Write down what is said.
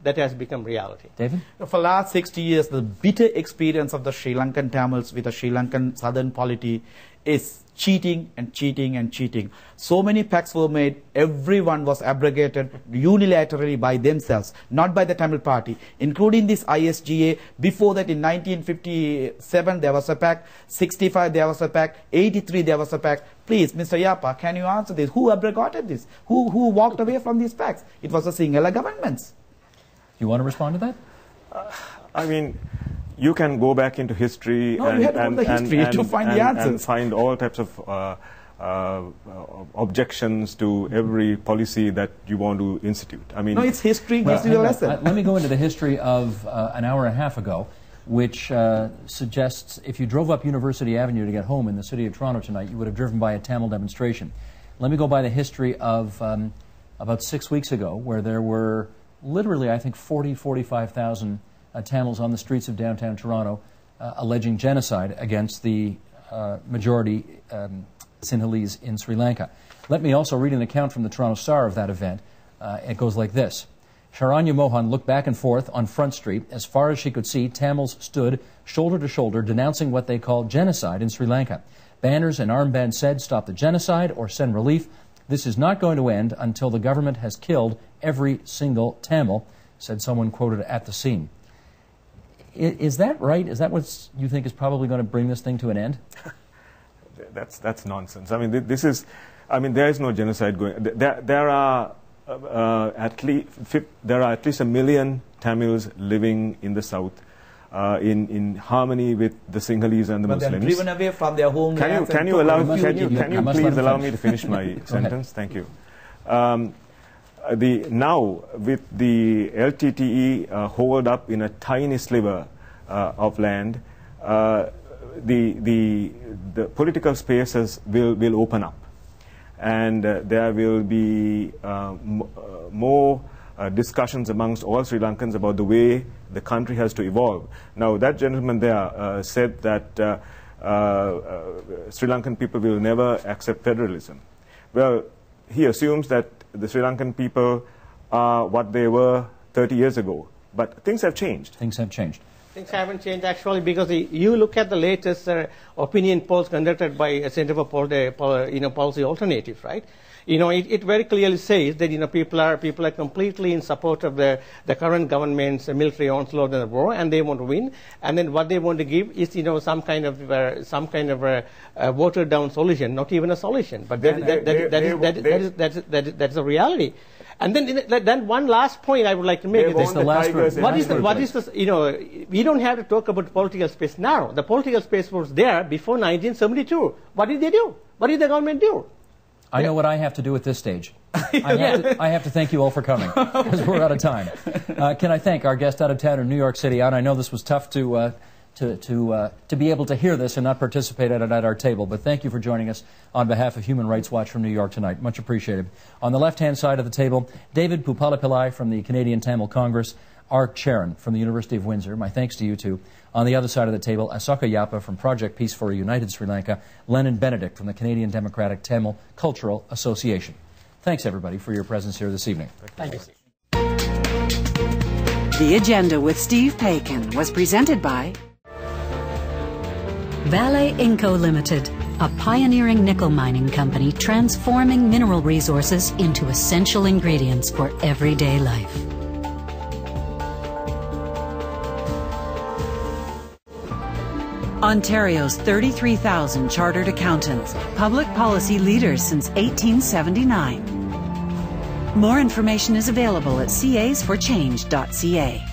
that has become reality. David? For the last 60 years, the bitter experience of the Sri Lankan Tamils with the Sri Lankan southern polity is cheating and cheating and cheating. So many pacts were made, everyone was abrogated unilaterally by themselves, not by the Tamil party, including this ISGA. Before that, in 1957, there was a pact, 65, there was a pact, 83, there was a pact. Please, Mr. Yapa, can you answer this? Who abrogated this? Who walked away from these pacts? It was the Sinhala governments. You want to respond to that? I mean, you can go back into history and find all types of objections to every policy that you want to institute. I mean, no, it's history gives you a lesson. Let me go into the history of an hour and a half ago, which suggests if you drove up University Avenue to get home in the city of Toronto tonight, you would have driven by a Tamil demonstration. Let me go by the history of about 6 weeks ago, where there were literally, I think, 45,000 Tamils on the streets of downtown Toronto alleging genocide against the majority Sinhalese in Sri Lanka. Let me also read an account from the Toronto Star of that event. It goes like this. Sharanya Mohan looked back and forth on Front Street. As far as she could see, Tamils stood shoulder to shoulder denouncing what they called genocide in Sri Lanka. Banners and armbands said, "Stop the genocide" or "Send relief." "This is not going to end until the government has killed every single Tamil," said someone quoted at the scene. Is that right? Is that what you think is probably going to bring this thing to an end? That's nonsense. I mean, there is no genocide going. There are at least 1 million Tamils living in the south, in harmony with the Sinhalese and the Muslims. But they're driven away from their home. Can you please allow me to finish my sentence? Thank you. Now, with the LTTE hold up in a tiny sliver of land, the political spaces will open up, and there will be more discussions amongst all Sri Lankans about the way the country has to evolve. Now, that gentleman there said that Sri Lankan people will never accept federalism. Well, he assumes that the Sri Lankan people are what they were 30 years ago. But things have changed. Things have changed. Things haven't changed, actually, because you look at the latest opinion polls conducted by Center for Policy Alternatives, right? It very clearly says that people are completely in support of the current government's military onslaught and the war, and they want to win. And then what they want to give is some kind of a watered down solution, not even a solution, but that's a reality. And then one last point I would like to make is we don't have to talk about political space now. The political space was there before 1972. What did they do? What did the government do? I know what I have to do at this stage. I have to thank you all for coming, because we're out of time. Can I thank our guest out of town in New York City? And I know this was tough to be able to hear this and not participate at it at our table, but thank you for joining us on behalf of Human Rights Watch from New York tonight. Much appreciated. On the left-hand side of the table, David Poopalapillai from the Canadian Tamil Congress, Art Cheran from the University of Windsor. My thanks to you two. On the other side of the table, Asoka Yapa from Project Peace for a United Sri Lanka, Lenin Benedict from the Canadian Democratic Tamil Cultural Association. Thanks, everybody, for your presence here this evening. Thank you. The Agenda with Steve Paikin was presented by Vale Inco Limited, a pioneering nickel mining company transforming mineral resources into essential ingredients for everyday life. Ontario's 33,000 chartered accountants, public policy leaders since 1879. More information is available at casforchange.ca.